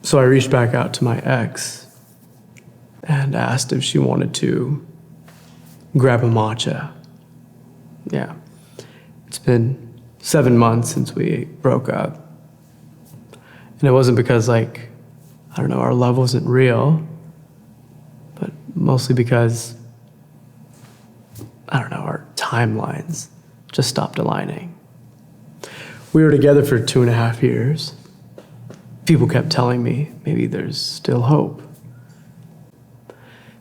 So I reached back out to my ex and asked if she wanted to grab a matcha. Yeah. It's been 7 months since we broke up. And it wasn't because, I don't know, our love wasn't real, but mostly because, I don't know, our timelines just stopped aligning. We were together for 2.5 years. People kept telling me maybe there's still hope,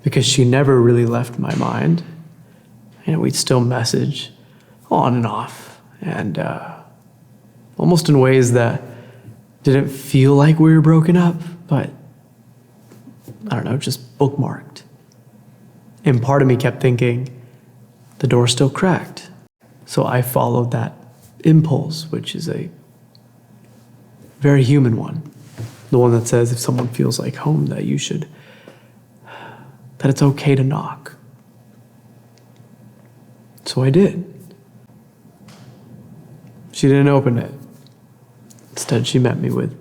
because she never really left my mind. We'd still message on and off, and almost in ways that didn't feel like we were broken up, but I don't know, just bookmarked. And part of me kept thinking, the door's still cracked. So I followed that impulse, which is a very human one. The one that says if someone feels like home, that it's okay to knock. So I did. She didn't open it. Instead, she met me with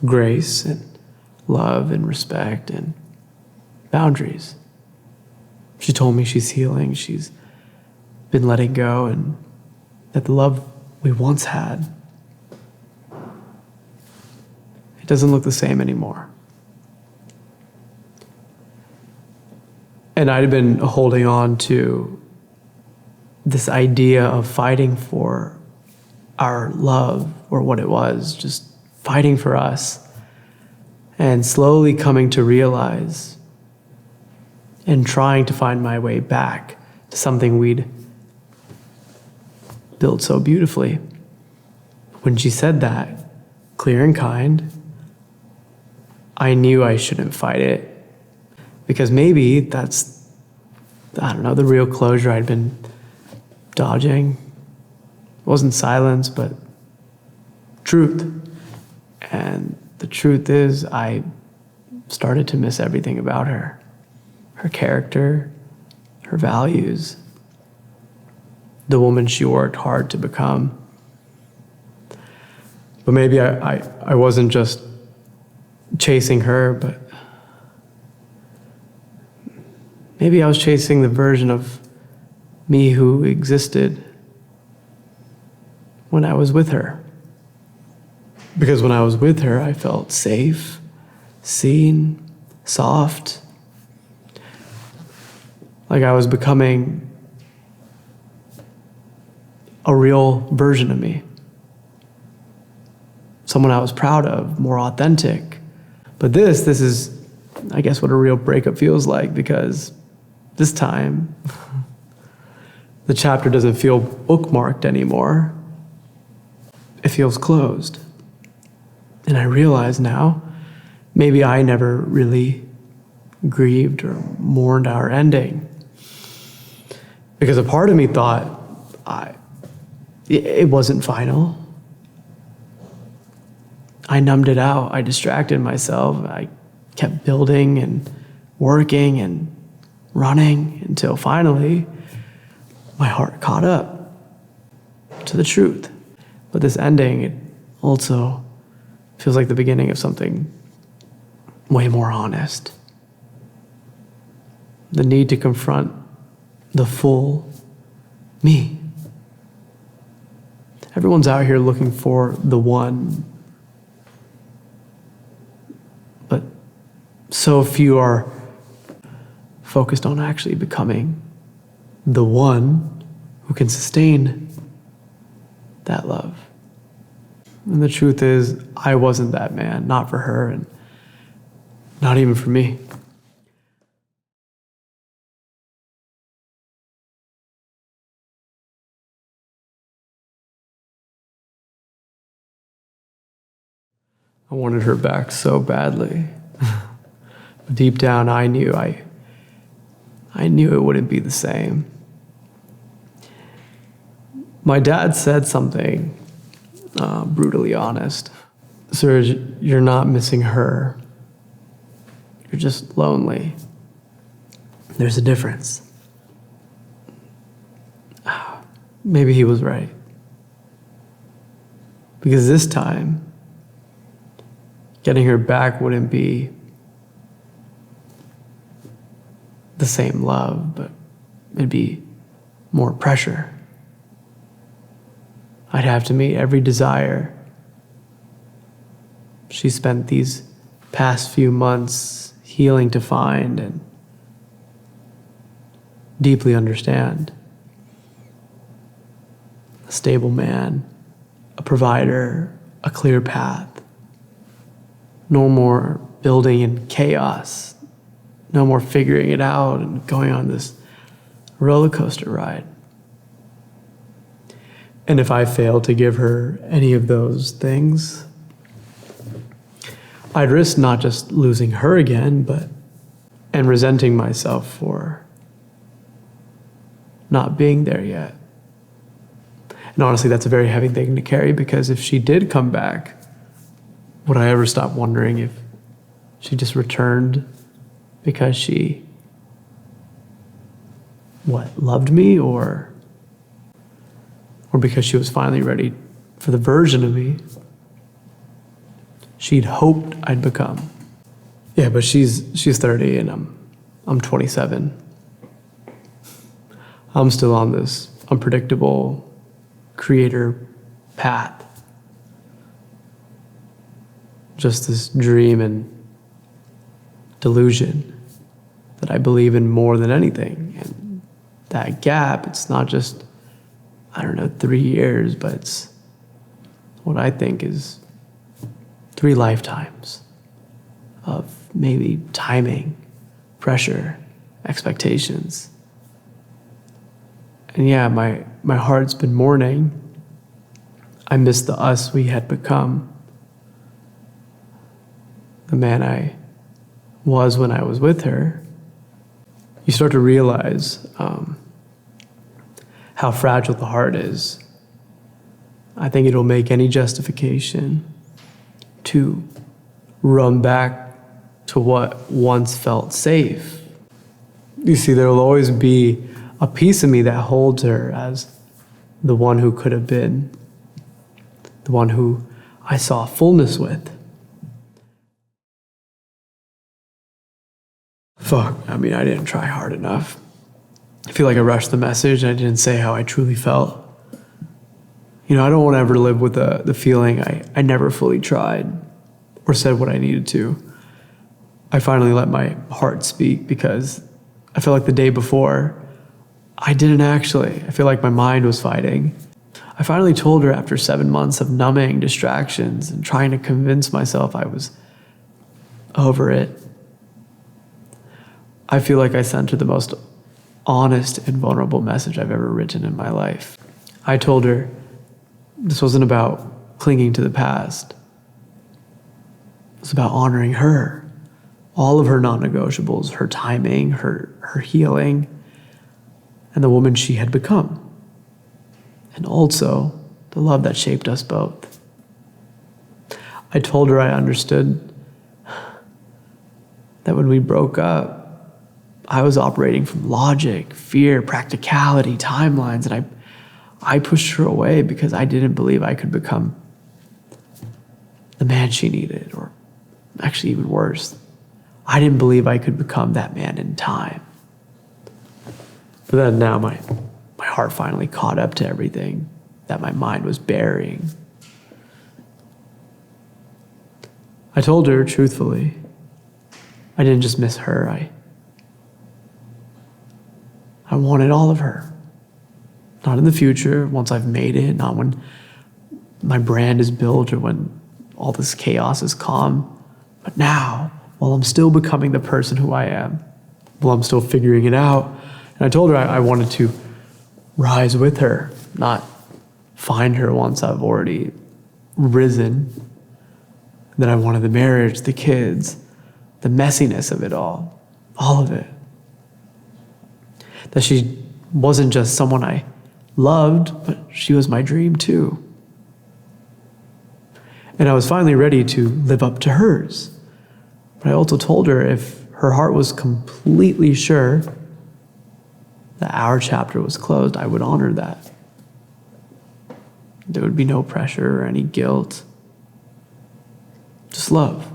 grace and love and respect and boundaries. She told me she's healing, she's been letting go, and that the love we once had, it doesn't look the same anymore. And I'd been holding on to this idea of fighting for our love, or what it was, just fighting for us, and slowly coming to realize and trying to find my way back to something we'd built so beautifully. When she said that, clear and kind, I knew I shouldn't fight it, because maybe that's, I don't know, the real closure I'd been dodging. It wasn't silence, but truth. And the truth is, I started to miss everything about her. Her character, her values, the woman she worked hard to become. But maybe I wasn't just chasing her, but maybe I was chasing the version of me who existed when I was with her. Because when I was with her, I felt safe, seen, soft, like I was becoming a real version of me. Someone I was proud of, more authentic. But this is, I guess, what a real breakup feels like, because this time, the chapter doesn't feel bookmarked anymore. It feels closed. And I realize now, maybe I never really grieved or mourned our ending. Because a part of me thought it wasn't final. I numbed it out. I distracted myself. I kept building and working and running until finally my heart caught up to the truth. But this ending, it also feels like the beginning of something way more honest. The need to confront the full me. Everyone's out here looking for the one, but so few are focused on actually becoming the one who can sustain that love. And the truth is, I wasn't that man, not for her, and not even for me. I wanted her back so badly. But deep down, I knew it wouldn't be the same. My dad said something brutally honest. Serge, you're not missing her. You're just lonely. There's a difference. Maybe he was right. Because this time, getting her back wouldn't be the same love, but it'd be more pressure. I'd have to meet every desire she spent these past few months healing to find and deeply understand. A stable man, a provider, a clear path. No more building in chaos. No more figuring it out and going on this roller coaster ride. And if I fail to give her any of those things, I'd risk not just losing her again, and resenting myself for not being there yet. And honestly, that's a very heavy thing to carry, because if she did come back, would I ever stop wondering if she just returned because she, loved me, or because she was finally ready for the version of me she'd hoped I'd become. Yeah, but she's 30 and I'm 27. I'm still on this unpredictable creator path. Just this dream and delusion that I believe in more than anything. And that gap, it's not just, 3 years, but it's what I think is 3 lifetimes of maybe timing, pressure, expectations. And yeah, my heart's been mourning. I miss the us we had become. The man I was when I was with her. You start to realize how fragile the heart is. I think it'll make any justification to run back to what once felt safe. You see, there will always be a piece of me that holds her as the one who could have been, the one who I saw fullness with. I didn't try hard enough. I feel like I rushed the message and I didn't say how I truly felt. I don't want to ever live with the feeling I never fully tried or said what I needed to. I finally let my heart speak because I felt like the day before, I didn't actually. I feel like my mind was fighting. I finally told her after 7 months of numbing distractions and trying to convince myself I was over it. I feel like I sent her the most honest and vulnerable message I've ever written in my life. I told her this wasn't about clinging to the past. It was about honoring her, all of her non-negotiables, her timing, her healing, and the woman she had become. And also the love that shaped us both. I told her I understood that when we broke up, I was operating from logic, fear, practicality, timelines, and I pushed her away because I didn't believe I could become the man she needed, or actually even worse, I didn't believe I could become that man in time. But then now my heart finally caught up to everything that my mind was burying. I told her truthfully, I didn't just miss her, I wanted all of her. Not in the future, once I've made it, not when my brand is built or when all this chaos is calm, but now, while I'm still becoming the person who I am, while I'm still figuring it out. And I told her I wanted to rise with her, not find her once I've already risen. That I wanted the marriage, the kids, the messiness of it all of it. That she wasn't just someone I loved, but she was my dream too. And I was finally ready to live up to hers. But I also told her if her heart was completely sure that our chapter was closed, I would honor that. There would be no pressure or any guilt. Just love.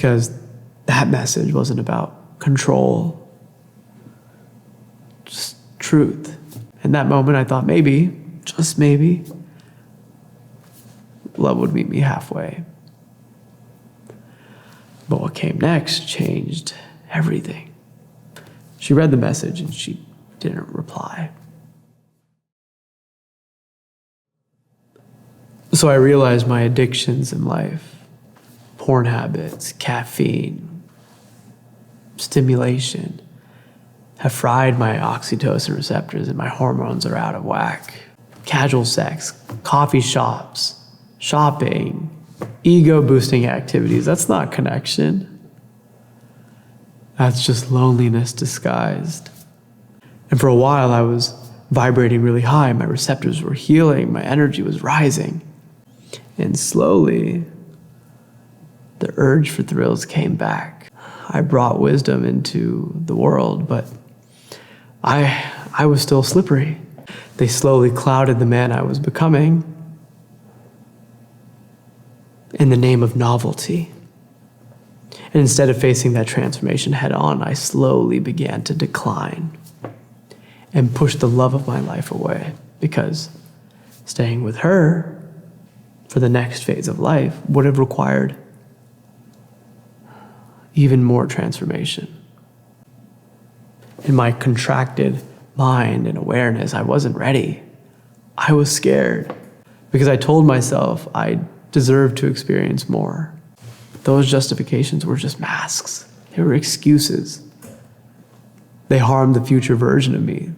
because that message wasn't about control, just truth. In that moment, I thought maybe, just maybe, love would meet me halfway. But what came next changed everything. She read the message and she didn't reply. So I realized my addictions in life, porn habits, caffeine, stimulation, have fried my oxytocin receptors and my hormones are out of whack. Casual sex, coffee shops, shopping, ego-boosting activities, that's not connection. That's just loneliness disguised. And for a while I was vibrating really high, my receptors were healing, my energy was rising. And slowly, the urge for thrills came back. I brought wisdom into the world, but I was still slippery. They slowly clouded the man I was becoming in the name of novelty. And instead of facing that transformation head on, I slowly began to decline and push the love of my life away, because staying with her for the next phase of life would have required even more transformation. In my contracted mind and awareness, I wasn't ready. I was scared because I told myself I deserved to experience more. Those justifications were just masks. They were excuses. They harmed the future version of me,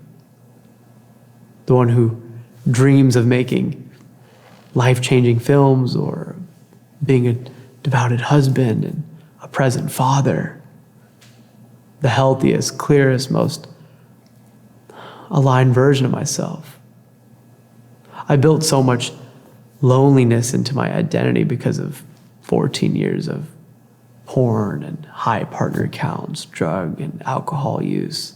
the one who dreams of making life-changing films or being a devoted husband and a present father, the healthiest, clearest, most aligned version of myself. I built so much loneliness into my identity because of 14 years of porn and high partner counts, drug and alcohol use.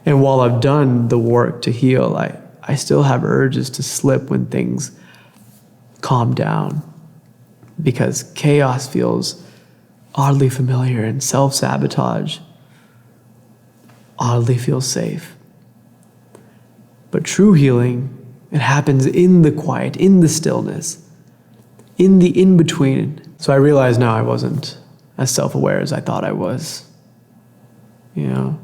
And while I've done the work to heal, I still have urges to slip when things calm down, because chaos feels oddly familiar and self-sabotage oddly feels safe. But true healing, it happens in the quiet, in the stillness, in the in-between. So I realize now I wasn't as self-aware as I thought I was. You know,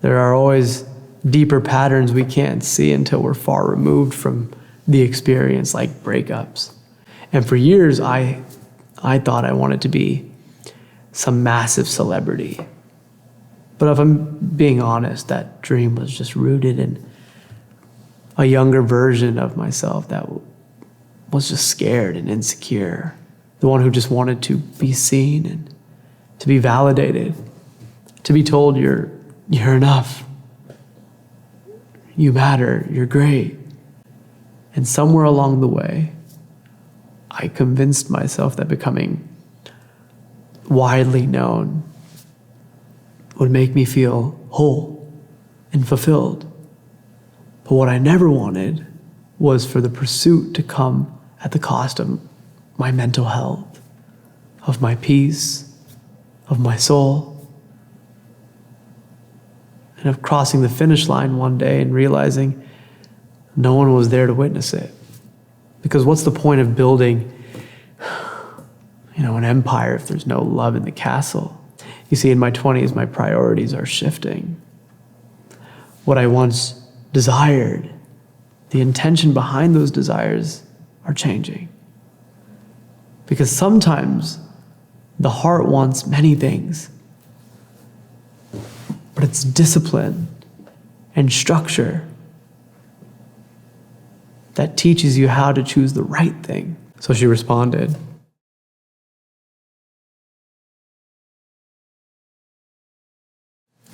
there are always deeper patterns we can't see until we're far removed from the experience, like breakups. And for years, I thought I wanted to be some massive celebrity. But if I'm being honest, that dream was just rooted in a younger version of myself that was just scared and insecure. The one who just wanted to be seen and to be validated, to be told you're enough, you matter, you're great. And somewhere along the way, I convinced myself that becoming widely known would make me feel whole and fulfilled. But what I never wanted was for the pursuit to come at the cost of my mental health, of my peace, of my soul, and of crossing the finish line one day and realizing no one was there to witness it. Because what's the point of building, an empire if there's no love in the castle? You see, in my 20s, my priorities are shifting. What I once desired, the intention behind those desires are changing. Because sometimes the heart wants many things, but it's discipline and structure that teaches you how to choose the right thing. So she responded,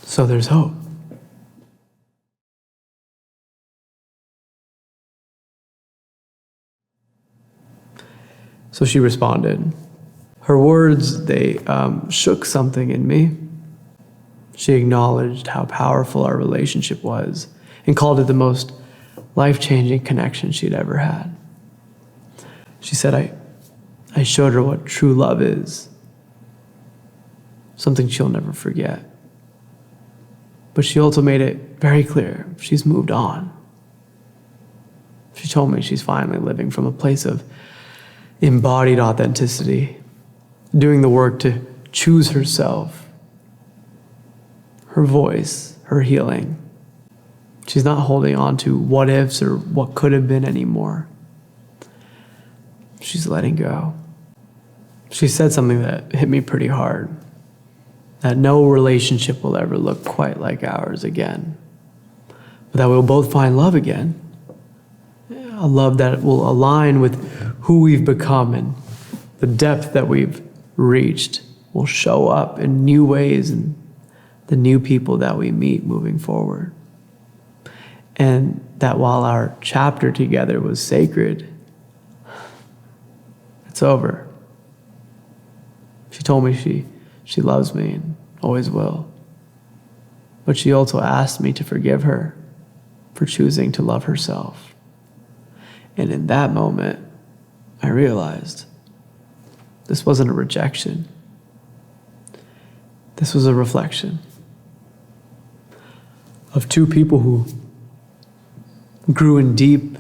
"So there's hope." So she responded. Her words, they shook something in me. She acknowledged how powerful our relationship was and called it the most life-changing connection she'd ever had. She said, I showed her what true love is, something she'll never forget. But she also made it very clear she's moved on. She told me she's finally living from a place of embodied authenticity, doing the work to choose herself, her voice, her healing. She's not holding on to what ifs or what could have been anymore. She's letting go. She said something that hit me pretty hard, that no relationship will ever look quite like ours again, but that we'll both find love again. A love that will align with who we've become, and the depth that we've reached will show up in new ways in the new people that we meet moving forward. And that while our chapter together was sacred, it's over. She told me she loves me and always will. But she also asked me to forgive her for choosing to love herself. And in that moment, I realized this wasn't a rejection. This was a reflection of two people who grew in deep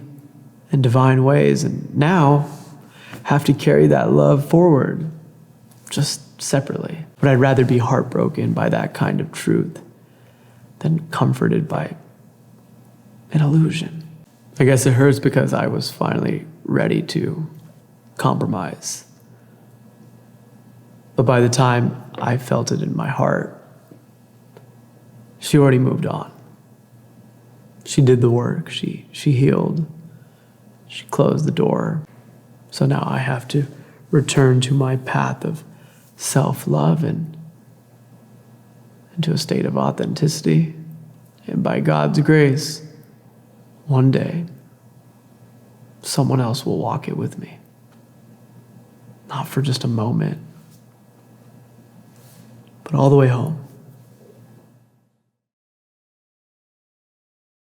and divine ways, and now have to carry that love forward, just separately. But I'd rather be heartbroken by that kind of truth than comforted by an illusion. I guess it hurts because I was finally ready to compromise. But by the time I felt it in my heart, she already moved on. She did the work, she healed, she closed the door. So now I have to return to my path of self-love and into a state of authenticity. And by God's grace, one day, someone else will walk it with me. Not for just a moment, but all the way home.